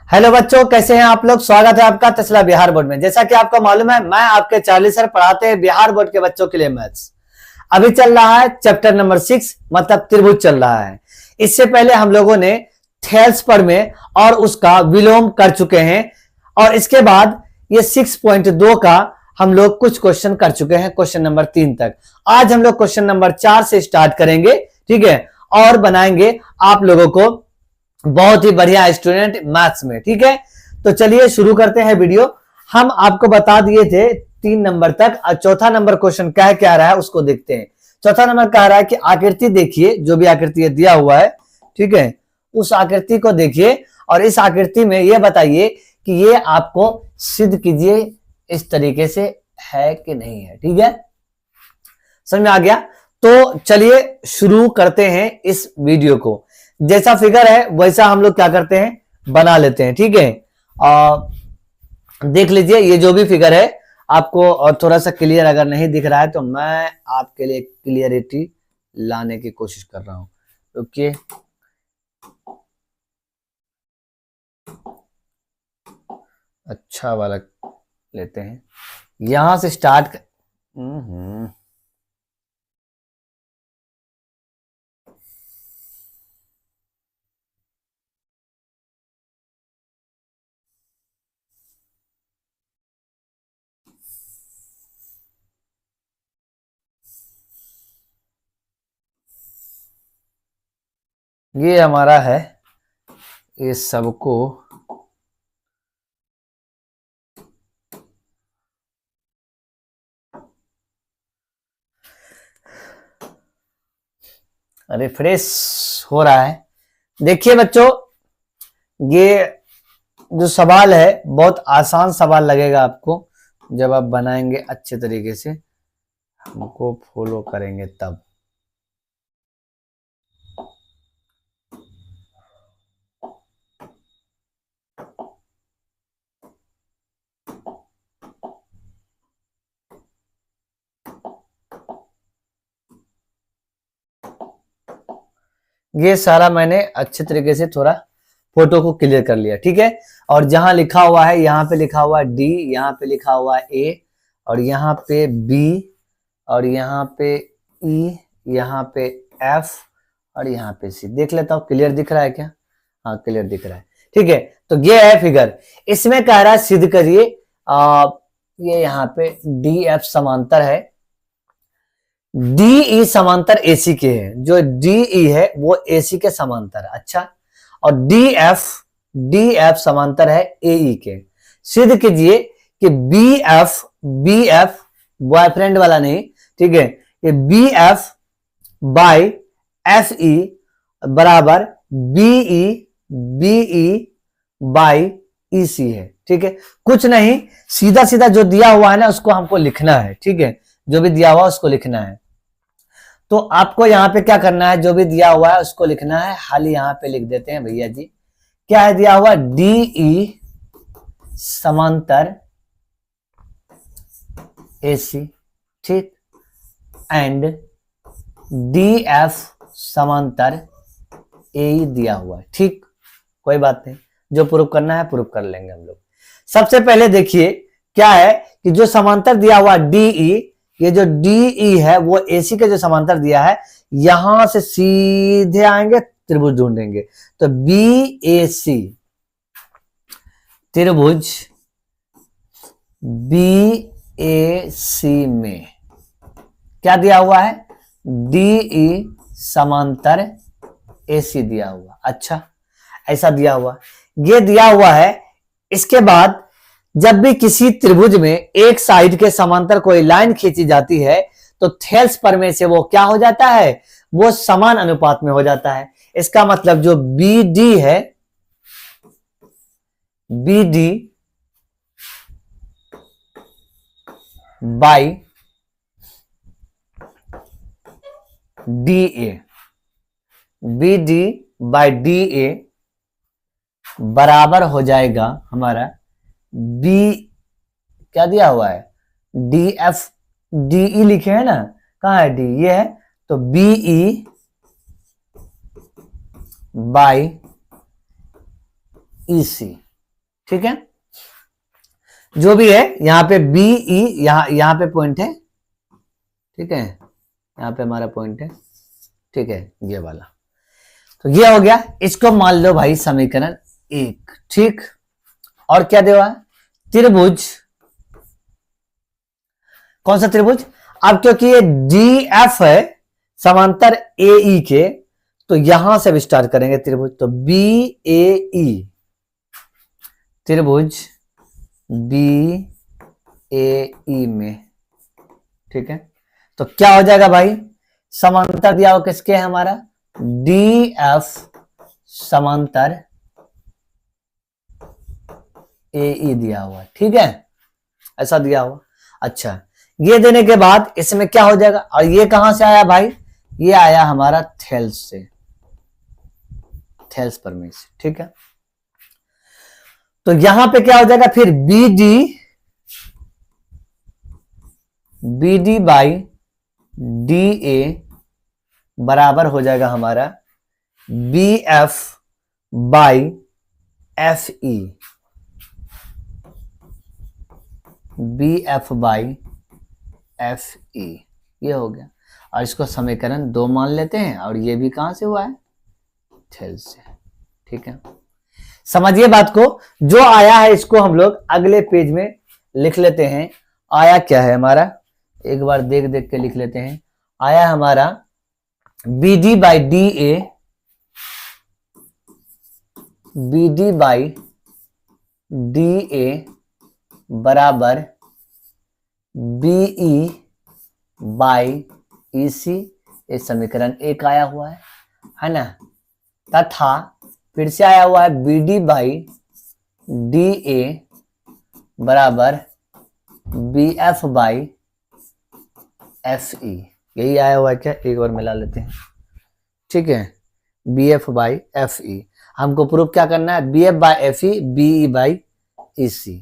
Hello बच्चों, कैसे हैं आप लोग। स्वागत है आपका तसला बिहार बोर्ड में। जैसा कि आपको मालूम है, मैं आपके चार्ली सर पढ़ाते हैं बिहार बोर्ड के बच्चों के लिए मैथ्स। अभी चल रहा है चैप्टर नंबर 6, मतलब त्रिभुज चल रहा है। इससे पहले हम लोगों ने थेल्सपर में और उसका विलोम कर चुके हैं, और इसके बाद ये 6.2 का हम लोग कुछ क्वेश्चन कर चुके हैं, क्वेश्चन नंबर 3 तक। आज हम लोग क्वेश्चन नंबर 4 से स्टार्ट करेंगे, ठीक है, और बनाएंगे आप लोगों को बहुत ही बढ़िया स्टूडेंट मैथ्स में, ठीक है। तो चलिए शुरू करते हैं वीडियो। हम आपको बता दिए थे 3 नंबर तक, और चौथा नंबर क्वेश्चन क्या रहा है उसको देखते हैं। चौथा नंबर कह रहा है कि आकृति देखिए, जो भी आकृति दिया हुआ है, ठीक है, उस आकृति को देखिए और इस आकृति में यह बताइए कि ये आपको सिद्ध कीजिए इस तरीके से है कि नहीं है, ठीक है। समझ में आ गया? तो चलिए शुरू करते हैं इस वीडियो को। जैसा फिगर है वैसा हम लोग क्या करते हैं, बना लेते हैं, ठीक है। देख लीजिए, ये जो भी फिगर है आपको और थोड़ा सा क्लियर अगर नहीं दिख रहा है तो मैं आपके लिए क्लियरिटी लाने की कोशिश कर रहा हूं। ओके, अच्छा वाला लेते हैं, यहां से स्टार्ट ये हमारा है, ये सबको रिफ्रेश हो रहा है। देखिए बच्चों, ये जो सवाल है बहुत आसान सवाल लगेगा आपको, जब आप बनाएंगे अच्छे तरीके से, हमको फॉलो करेंगे तब। ये सारा मैंने अच्छे तरीके से थोड़ा फोटो को क्लियर कर लिया, ठीक है। और जहां लिखा हुआ है, यहाँ पे लिखा हुआ है डी, यहाँ पे लिखा हुआ है ए, और यहाँ पे बी, और यहाँ पे ई, यहाँ पे एफ, और यहाँ पे सी। देख लेता हूँ क्लियर दिख रहा है क्या? हाँ, क्लियर दिख रहा है, ठीक है। तो ये है फिगर। इसमें कह रहा है सिद्ध करिए, ये यहाँ पे डी एफ समांतर है, डीई समांतर एसी के है, जो डीई है वो एसी के समांतर है। अच्छा, और डी एफ समांतर है एई के। सिद्ध कीजिए कि बी एफ बॉयफ्रेंड वाला नहीं, ठीक है, ये B F by F E बराबर बीई बाई ई सी है, ठीक है। कुछ नहीं, सीधा सीधा जो दिया हुआ है ना उसको हमको लिखना है, ठीक है, जो भी दिया हुआ उसको लिखना है। तो आपको यहाँ पे क्या करना है, जो भी दिया हुआ है उसको लिखना है। हाल यहाँ पे लिख देते हैं भैया जी, क्या है दिया हुआ, डीई समांतर एसी, ठीक, एंड डी एफ समांतर ए दिया हुआ है, ठीक, कोई बात नहीं, जो प्रूफ करना है प्रूफ कर लेंगे हम लोग। सबसे पहले देखिए क्या है कि जो समांतर दिया हुआ डीई, ये जो डीई है वो एसी का जो समांतर दिया है, यहां से सीधे आएंगे त्रिभुज ढूंढेंगे। तो बी ए सी त्रिभुज बी ए सी में क्या दिया हुआ है, डीई समांतर एसी दिया हुआ। अच्छा, ऐसा दिया हुआ, ये दिया हुआ है। इसके बाद जब भी किसी त्रिभुज में एक साइड के समांतर कोई लाइन खींची जाती है तो थेल्सपर में से वो क्या हो जाता है, वो समान अनुपात में हो जाता है। इसका मतलब जो बी डी है, B D by D A, B D by D A बराबर हो जाएगा हमारा बी, क्या दिया हुआ है, डी एफ, डीई लिखे हैं ना, कहां है डी, ये है, तो बीई बाई ई सी, ठीक है, जो भी है यहाँ पे बी ई, यहाँ पे पॉइंट है, ठीक है, यहाँ पे हमारा पॉइंट है, ठीक है, ये वाला। तो ये हो गया, इसको मान लो भाई समीकरण 1, ठीक। और क्या देवा है, त्रिभुज, कौन सा त्रिभुज, अब क्योंकि ये डी एफ है समांतर ए ई के, तो यहां से अब स्टार्ट करेंगे त्रिभुज, तो बी ए ई, त्रिभुज बी ए ई में, ठीक है। तो क्या हो जाएगा भाई, समांतर दिया हो किसके है हमारा, डी एफ समांतर ए ई दिया हुआ, ठीक है, ऐसा दिया हुआ। अच्छा, ये देने के बाद इसमें क्या हो जाएगा, और ये कहां से आया भाई, ये आया हमारा थेल्स से, थेल्स प्रमेय से, ठीक है। तो यहां पे क्या हो जाएगा फिर, B D by D A बराबर हो जाएगा हमारा B F by F E, B F by F E, ये हो गया। और इसको समीकरण 2 मान लेते हैं, और ये भी कहां से हुआ है, थेल्स से, ठीक है। समझिए बात को, जो आया है इसको हम लोग अगले पेज में लिख लेते हैं। आया क्या है हमारा, एक बार देख देख के लिख लेते हैं। आया हमारा B D by D A, B D by D A बराबर बी ई बाई ई सी, ये समीकरण 1 आया हुआ है ना। तथा फिर से आया हुआ है B D by D A बराबर B F by F E, यही आया हुआ है क्या, एक बार मिला लेते हैं, ठीक है, B F by F E. हमको प्रूफ क्या करना है, B F by F E, B E by E C,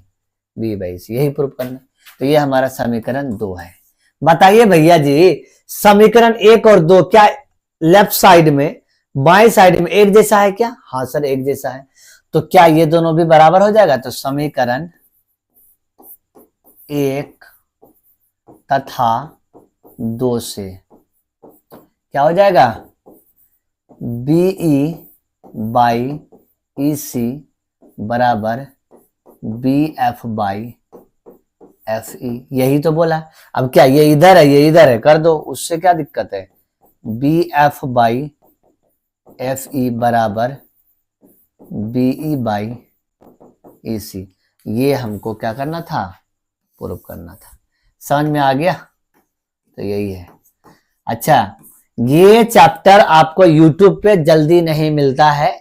B by C, यही प्रूफ करना है। तो ये हमारा समीकरण 2 है। बताइए भैया जी, समीकरण 1 और 2 क्या लेफ्ट साइड में बाएं साइड में एक जैसा है क्या, हाँ सर एक जैसा है, तो क्या ये दोनों भी बराबर हो जाएगा, तो समीकरण 1 तथा 2 से क्या हो जाएगा, B E by E C बराबर B F by F E, यही तो बोला। अब क्या ये इधर है, ये इधर है, कर दो, उससे क्या दिक्कत है, B F by F E बराबर बी ई बाई ई सी, ये हमको क्या करना था, प्रूफ करना था। समझ में आ गया, तो यही है। अच्छा, ये चैप्टर आपको YouTube पे जल्दी नहीं मिलता है,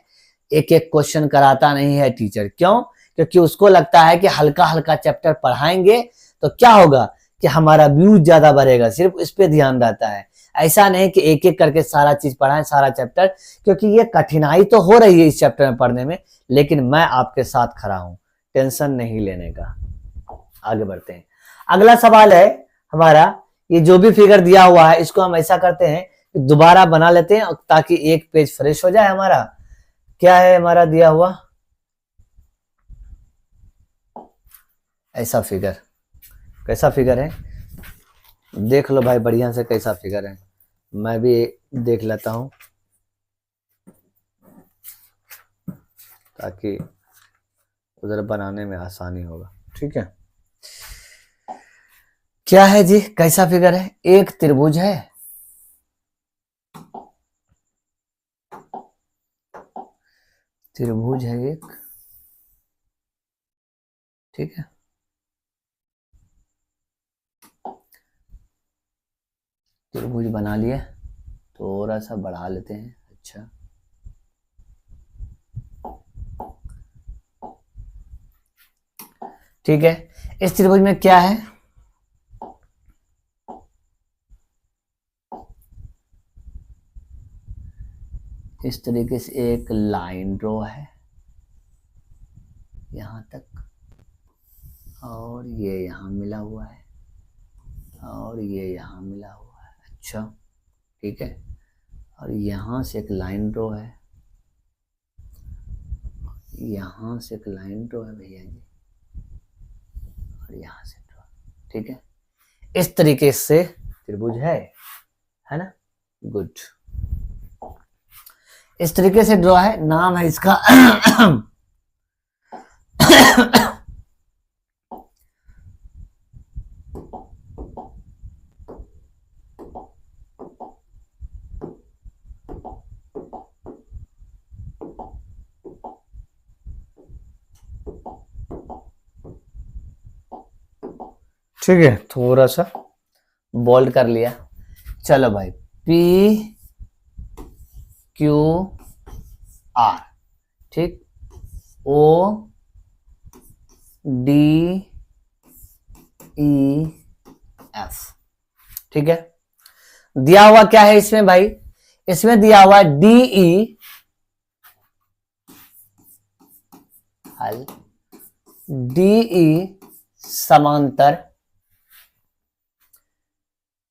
एक एक क्वेश्चन कराता नहीं है टीचर, क्यों, क्योंकि उसको लगता है कि हल्का हल्का चैप्टर पढ़ाएंगे तो क्या होगा कि हमारा व्यूज ज्यादा बढ़ेगा, सिर्फ इस पे ध्यान रहता है। ऐसा नहीं कि एक एक करके सारा चीज पढ़ाएं, सारा चैप्टर, क्योंकि ये कठिनाई तो हो रही है इस चैप्टर में पढ़ने में, लेकिन मैं आपके साथ खड़ा हूं, टेंशन नहीं लेने का। आगे बढ़ते हैं। अगला सवाल है हमारा, ये जो भी फिगर दिया हुआ है इसको हम ऐसा करते हैं दोबारा बना लेते हैं ताकि एक पेज फ्रेश हो जाए हमारा। क्या है हमारा दिया हुआ, ऐसा फिगर, कैसा फिगर है देख लो भाई बढ़िया से, कैसा फिगर है, मैं भी देख लेता हूं ताकि उधर बनाने में आसानी होगा, ठीक है। क्या है जी, कैसा फिगर है, एक त्रिभुज है, त्रिभुज है एक, ठीक है, त्रिभुज बना लिए, थोड़ा सा बढ़ा लेते हैं। अच्छा, ठीक है, इस त्रिभुज में क्या है, इस तरीके से एक लाइन ड्रॉ है यहां तक, और ये यहां मिला हुआ है, और ये यहां मिला हुआ है। अच्छा, ठीक है, और यहां से एक लाइन ड्रॉ है, यहां से एक लाइन ड्रॉ है भैया जी, और यहां से ड्रॉ, ठीक है। इस तरीके से त्रिभुज है ना, गुड। इस तरीके से ड्रॉ है, नाम है इसका ठीक है, थोड़ा सा बोल्ड कर लिया। चलो भाई, P Q R, ठीक, O D E F, ठीक है। दिया हुआ क्या है इसमें भाई, इसमें दिया हुआ डी ई हल डी ई समांतर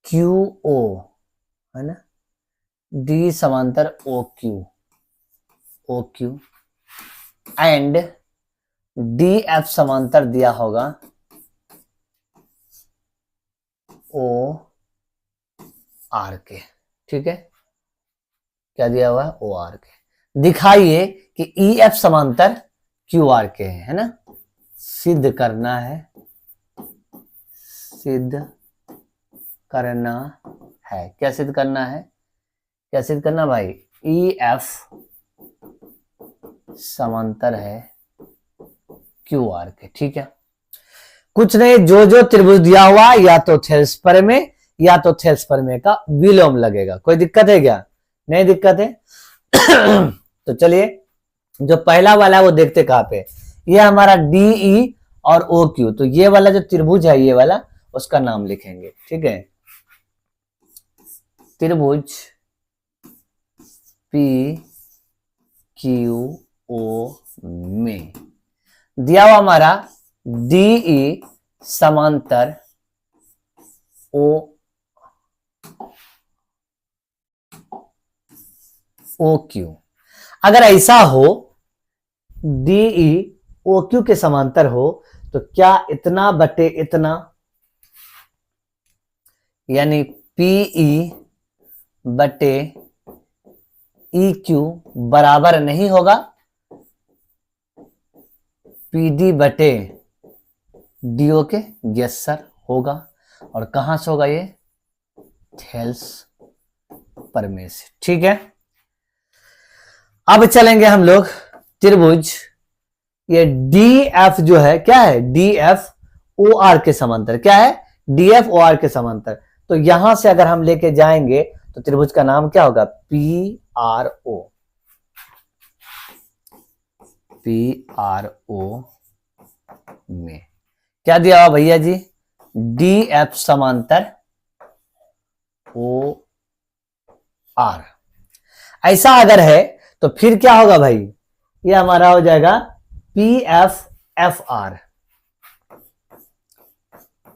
क्यू ओ, है ना, डी समांतर O Q and D F समांतर दिया होगा ओ आर के, ठीक है। क्या दिया हुआ है, ओ आर के। दिखाइए कि ई एफ समांतर क्यू आर के है ना, सिद्ध करना है, सिद्ध करना है। क्या सिद्ध करना है, क्या सिद्ध करना भाई, ई एफ समांतर है क्यू आर के, ठीक है। कुछ नहीं, जो जो त्रिभुज दिया हुआ या तो थेल्स प्रमेय या तो थेल्स प्रमेय का विलोम लगेगा। कोई दिक्कत है क्या, नहीं दिक्कत है तो चलिए, जो पहला वाला है वो देखते कहां पे, ये हमारा डी ई और ओ क्यू, तो ये वाला जो त्रिभुज है ये वाला, उसका नाम लिखेंगे, ठीक है। त्रिभुज पी क्यू ओ में दिया हुआ हमारा डी ई समांतर ओ क्यू। अगर ऐसा हो, डी ई ओ क्यू के समांतर हो, तो क्या इतना बटे इतना, यानी पीई बटे ई क्यू बराबर नहीं होगा पीडी बटे डीओ के, यस सर होगा। और कहां से होगा ये, थेल्स प्रमेय से, ठीक है। अब चलेंगे हम लोग त्रिभुज, ये डी एफ जो है, क्या है, डी एफ ओ आर के समांतर, क्या है, डी एफ ओ आर के समांतर। तो यहां से अगर हम लेके जाएंगे तो त्रिभुज का नाम क्या होगा, पी आर ओ में क्या दिया हुआ भैया जी, डी एफ समांतर ओ आर। ऐसा अगर है तो फिर क्या होगा भाई, ये हमारा हो जाएगा P F F R,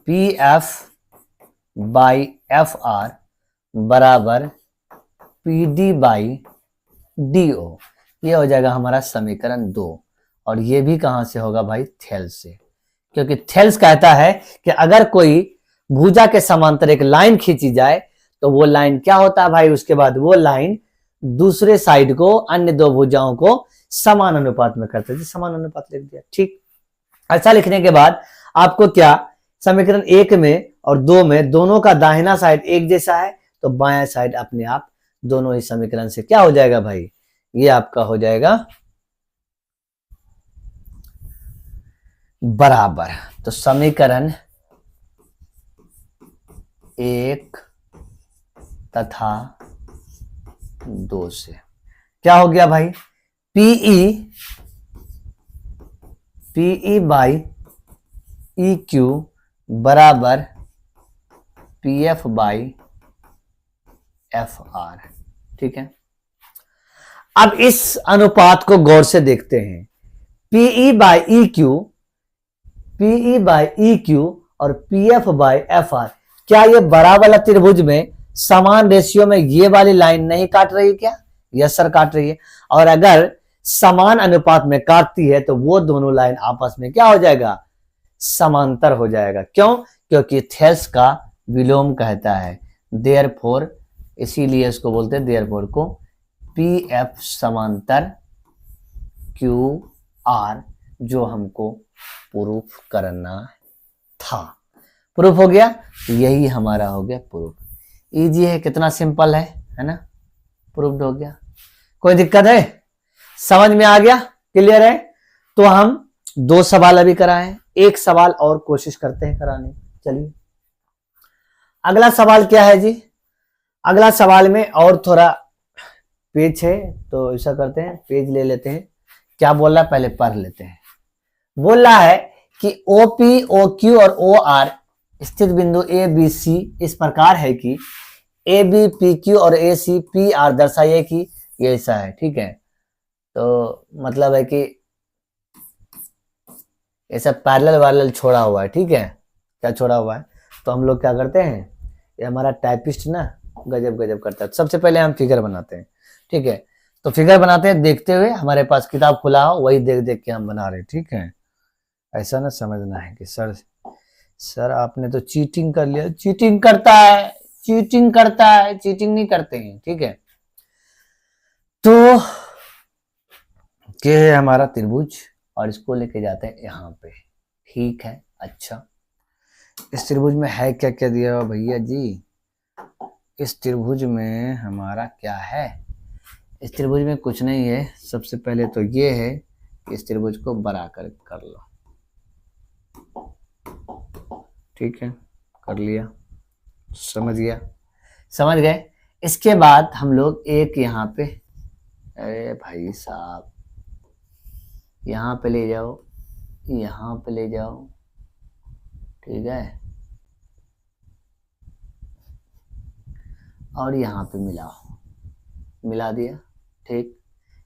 P F by F R बराबर P D by D O. ये हो जाएगा हमारा समीकरण 2। और ये भी कहां से होगा भाई, थेल्स से, क्योंकि थेल्स कहता है कि अगर कोई भुजा के समांतर एक लाइन खींची जाए तो वो लाइन क्या होता है भाई, उसके बाद वो लाइन दूसरे साइड को, अन्य दो भुजाओं को समान अनुपात में करते हैं। समान अनुपात लिख दिया, ठीक। ऐसा लिखने के बाद आपको क्या, समीकरण 1 में और 2 में दोनों का दाहिना साइड एक जैसा है, तो बायां साइड अपने आप दोनों ही समीकरण से क्या हो जाएगा भाई, ये आपका हो जाएगा बराबर। तो समीकरण 1 तथा 2 से क्या हो गया भाई, पीई बाई ई क्यू बराबर P F by F are, ठीक है। अब इस अनुपात को गौर से देखते हैं, पीई बाई ई क्यू और P F by F are, क्या ये बड़ा वाला त्रिभुज में समान रेशियो में ये वाली लाइन नहीं काट रही क्या, यस सर काट रही है। और अगर समान अनुपात में काटती है तो वो दोनों लाइन आपस में क्या हो जाएगा, समांतर हो जाएगा। क्यों? क्योंकि थेल्स का विलोम कहता है, देयरफॉर, इसीलिए इसको बोलते हैं देयरफॉर को पी एफ समांतर क्यू आर, जो हमको प्रूफ करना था। प्रूफ हो गया, यही हमारा हो गया प्रूफ। इजी है, कितना सिंपल है ना, प्रूफ हो गया। कोई दिक्कत है, समझ में आ गया, क्लियर है? तो हम 2 सवाल अभी कराए, एक सवाल और कोशिश करते हैं कराने। चलिए अगला सवाल क्या है जी, अगला सवाल में और थोड़ा पेज है, तो ऐसा करते हैं पेज ले लेते हैं। क्या बोल रहा है पहले पढ़ लेते हैं। बोल रहा है कि OP, OQ और OR स्थित बिंदु ABC इस प्रकार है कि AB, PQ और AC, PR दर्शाइए कि ये ऐसा है। ठीक है, तो मतलब है कि ऐसा पैरेलल वारेलल छोड़ा हुआ है। ठीक है, क्या छोड़ा हुआ है, तो हम लोग क्या करते हैं, ये हमारा टाइपिस्ट ना गजब गजब करता है। सबसे पहले हम फिगर बनाते हैं। ठीक है, तो फिगर बनाते हैं देखते हुए, हमारे पास किताब खुला हो वही देख देख के हम बना रहे हैं। ठीक है, ऐसा ना समझना है कि सर आपने तो चीटिंग कर लिया। चीटिंग करता है, चीटिंग करता है, चीटिंग नहीं करते हैं। ठीक है, तो ये है हमारा त्रिभुज और इसको लेके जाते हैं यहाँ पे। ठीक है, अच्छा इस त्रिभुज में है क्या क्या दिया हुआ भैया जी, इस त्रिभुज में हमारा क्या है, इस त्रिभुज में कुछ नहीं है। सबसे पहले तो ये है कि इस त्रिभुज को बड़ा कर लो। ठीक है, कर लिया, समझ गया, समझ गए। इसके बाद हम लोग एक यहाँ पे, अरे भाई साहब यहाँ पे ले जाओ, यहाँ पे ले जाओ। ठीक है, और यहाँ पे मिलाओ, मिला दिया। ठीक,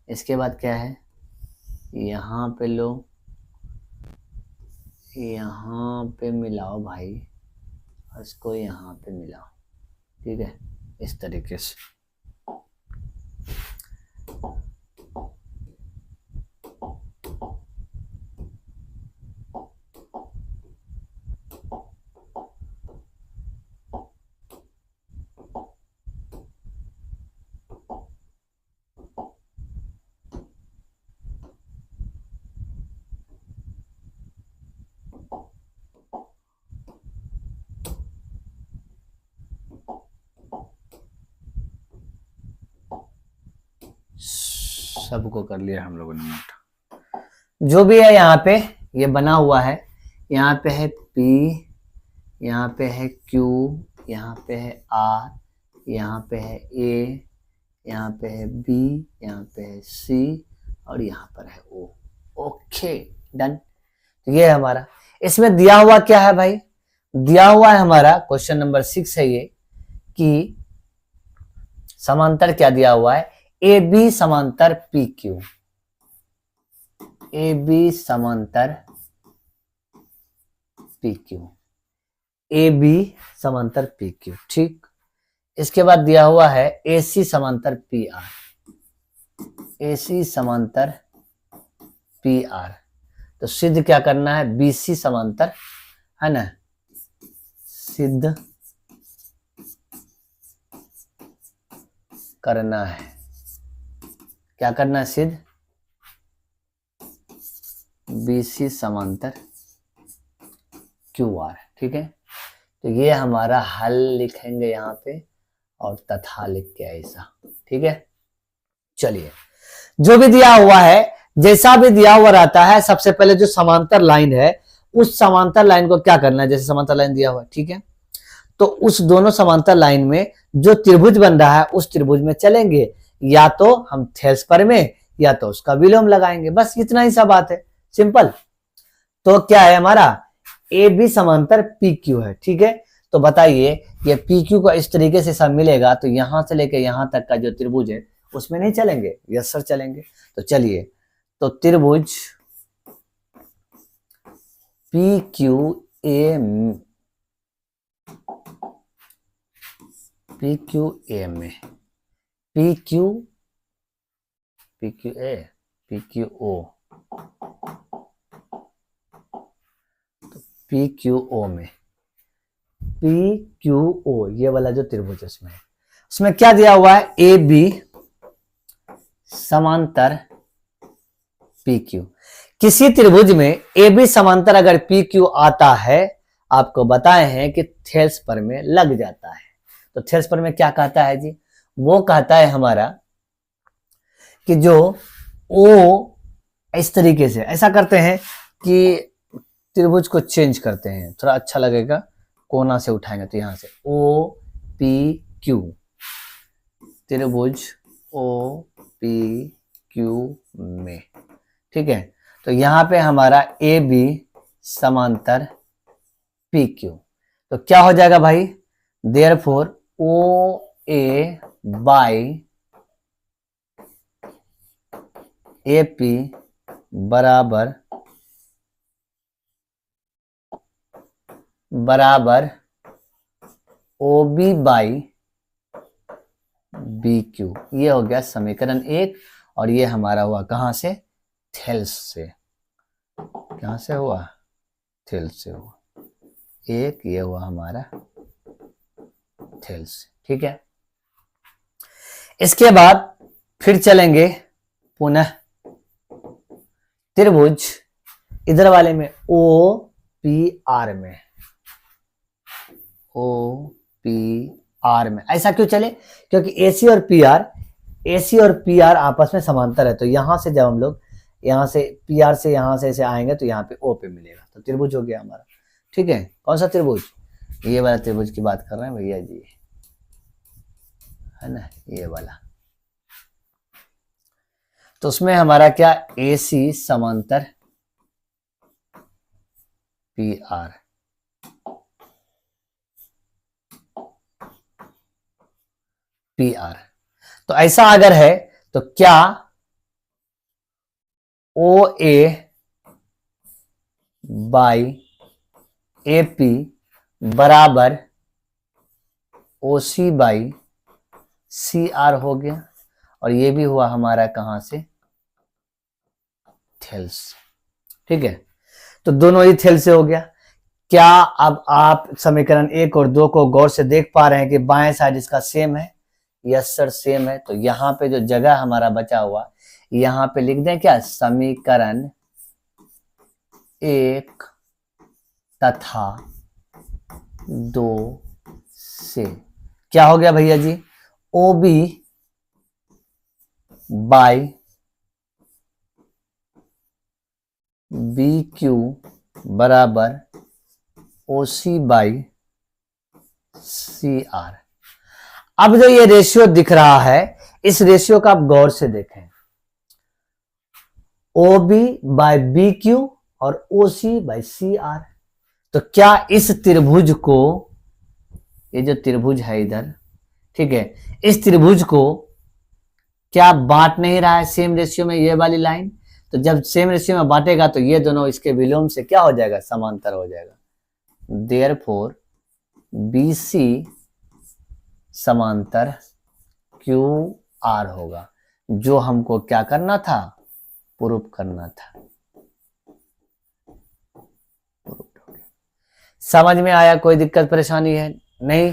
इसके बाद क्या है, यहाँ पे लो, यहाँ पे मिलाओ भाई, और इसको यहाँ पे मिलाओ। ठीक है, इस तरीके से। सबको कर लिया हम लोगों ने नोट, जो भी है यहाँ पे ये बना हुआ है। यहाँ पे है P, यहाँ पे है Q, यहाँ पे है R, यहाँ पे है A, यहाँ पे है B, यहाँ पे है C और यहाँ पर है O। ओके डन, तो ये है हमारा। इसमें दिया हुआ क्या है भाई, दिया हुआ है हमारा क्वेश्चन नंबर 6 है ये, कि समांतर क्या दिया हुआ है, AB समांतर PQ, AB समांतर PQ, AB समांतर PQ। ठीक, इसके बाद दिया हुआ है AC समांतर PR, AC समांतर PR। तो सिद्ध क्या करना है, BC समांतर, है ना, सिद्ध करना है। क्या करना है, सिद्ध BC समांतर QR। ठीक है, तो ये हमारा हल लिखेंगे यहाँ पे और तथा लिख के ऐसा। ठीक है, चलिए जो भी दिया हुआ है, जैसा भी दिया हुआ रहता है, सबसे पहले जो समांतर लाइन है उस समांतर लाइन को क्या करना है, जैसे समांतर लाइन दिया हुआ है। ठीक है, तो उस दोनों समांतर लाइन में जो त्रिभुज बन रहा है उस त्रिभुज में चलेंगे, या तो हम थेल्स पर में या तो उसका विलोम लगाएंगे, बस इतना ही सा बात है, सिंपल। तो क्या है हमारा, ए बी समांतर पी क्यू है। ठीक है, तो बताइए ये पी क्यू का इस तरीके से सब मिलेगा तो यहां से लेकर यहां तक का जो त्रिभुज है उसमें नहीं चलेंगे, यस सर चलेंगे। तो चलिए, तो त्रिभुज P Q A, P Q A में, पी क्यू ए, PQO, तो PQO में PQO ये वाला जो त्रिभुज है उसमें क्या दिया हुआ है, AB समांतर PQ। किसी त्रिभुज में AB समांतर अगर PQ आता है, आपको बताए हैं कि थेल्स पर में लग जाता है। तो थेल्स पर में क्या कहता है जी, वो कहता है हमारा कि जो O इस तरीके से ऐसा करते हैं कि त्रिभुज को चेंज करते हैं, थोड़ा अच्छा लगेगा, कोना से उठाएंगे तो यहां से OPQ त्रिभुज OPQ में, ठीक है। तो यहां पे हमारा AB समांतर PQ, तो क्या हो जाएगा भाई, देयरफॉर OA बाई AP बराबर OB बाई BQ। ये हो गया समीकरण 1 और ये हमारा हुआ कहां से, थेल्स से। कहां से हुआ, थेल्स से हुआ। एक ये हुआ हमारा थेल्स, ठीक है। इसके बाद फिर चलेंगे पुनः त्रिभुज इधर वाले में OPR में, OPR में। ऐसा क्यों चले, क्योंकि AC और PR आपस में समांतर है। तो यहां से जब हम लोग यहां से PR से यहां से ऐसे आएंगे तो यहाँ पे O पे मिलेगा, तो त्रिभुज हो गया हमारा, ठीक है। कौन सा त्रिभुज, ये वाला त्रिभुज की बात कर रहे हैं भैया जी, है ना, ये वाला। तो उसमें हमारा क्या, AC समांतर PR, तो ऐसा अगर है तो क्या OA बाई AP बराबर OC बाई CR हो गया, और ये भी हुआ हमारा कहां से, थेल्स, ठीक है। तो दोनों ही थेल्स से हो गया। क्या अब आप समीकरण 1 और 2 को गौर से देख पा रहे हैं कि बाएं साइड इसका सेम है, यस सर सेम है। तो यहां पे जो जगह हमारा बचा हुआ, यहां पे लिख दें क्या, समीकरण 1 तथा 2 से क्या हो गया भैया जी, OB बाई BQ बराबर OC बाई CR। अब जो ये रेशियो दिख रहा है, इस रेशियो का आप गौर से देखें, OB बाई BQ और OC बाई CR। तो क्या इस त्रिभुज को, ये जो त्रिभुज है इधर, ठीक है, इस त्रिभुज को क्या बांट नहीं रहा है सेम रेशियो में, ये वाली लाइन। तो जब सेम रेशियो में बांटेगा तो ये दोनों इसके विलोम से क्या हो जाएगा, समांतर हो जाएगा। देयरफॉर BC समांतर QR होगा, जो हमको क्या करना था, प्रूफ करना था। समझ में आया, कोई दिक्कत परेशानी है नहीं,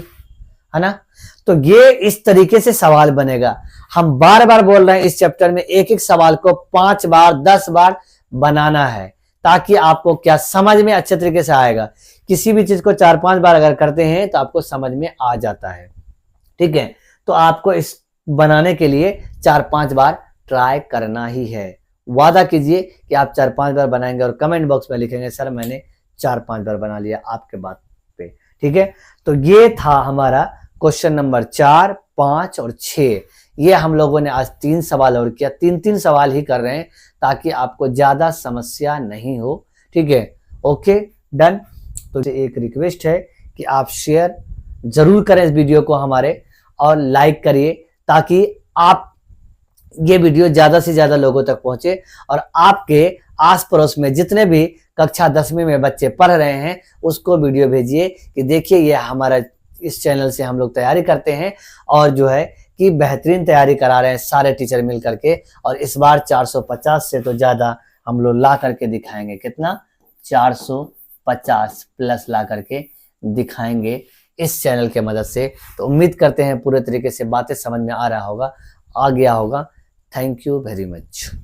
है ना। तो ये इस तरीके से सवाल बनेगा। हम बार बार बोल रहे हैं, इस चैप्टर में एक एक सवाल को 5 बार 10 बार बनाना है, ताकि आपको क्या समझ में अच्छे तरीके से आएगा। किसी भी चीज को 4-5 बार अगर करते हैं तो आपको समझ में आ जाता है, ठीक है। तो आपको इस बनाने के लिए 4-5 बार ट्राई करना ही है। वादा कीजिए कि आप 4-5 बार बनाएंगे और कमेंट बॉक्स में लिखेंगे सर मैंने 4-5 बार बना लिया आपके बात पे, ठीक है। तो ये था हमारा क्वेश्चन नंबर 4, 5 और 6। ये हम लोगों ने आज 3 सवाल और किया, 3-3 सवाल ही कर रहे हैं ताकि आपको ज्यादा समस्या नहीं हो, ठीक है। Okay done. तो एक रिक्वेस्ट है कि आप शेयर जरूर करें इस वीडियो को हमारे, और लाइक करिए ताकि आप ये वीडियो ज्यादा से ज्यादा लोगों तक पहुंचे, और आपके आस पड़ोस में जितने भी कक्षा 10वीं में बच्चे पढ़ रहे हैं उसको वीडियो भेजिए कि देखिए ये हमारा इस चैनल से हम लोग तैयारी करते हैं, और जो है की बेहतरीन तैयारी करा रहे हैं सारे टीचर मिल करके। और इस बार 450 से तो ज्यादा हम लोग ला करके दिखाएंगे। कितना? 450 प्लस ला करके दिखाएंगे इस चैनल के मदद से। तो उम्मीद करते हैं पूरे तरीके से बातें समझ में आ रहा होगा, आ गया होगा। Thank you very much.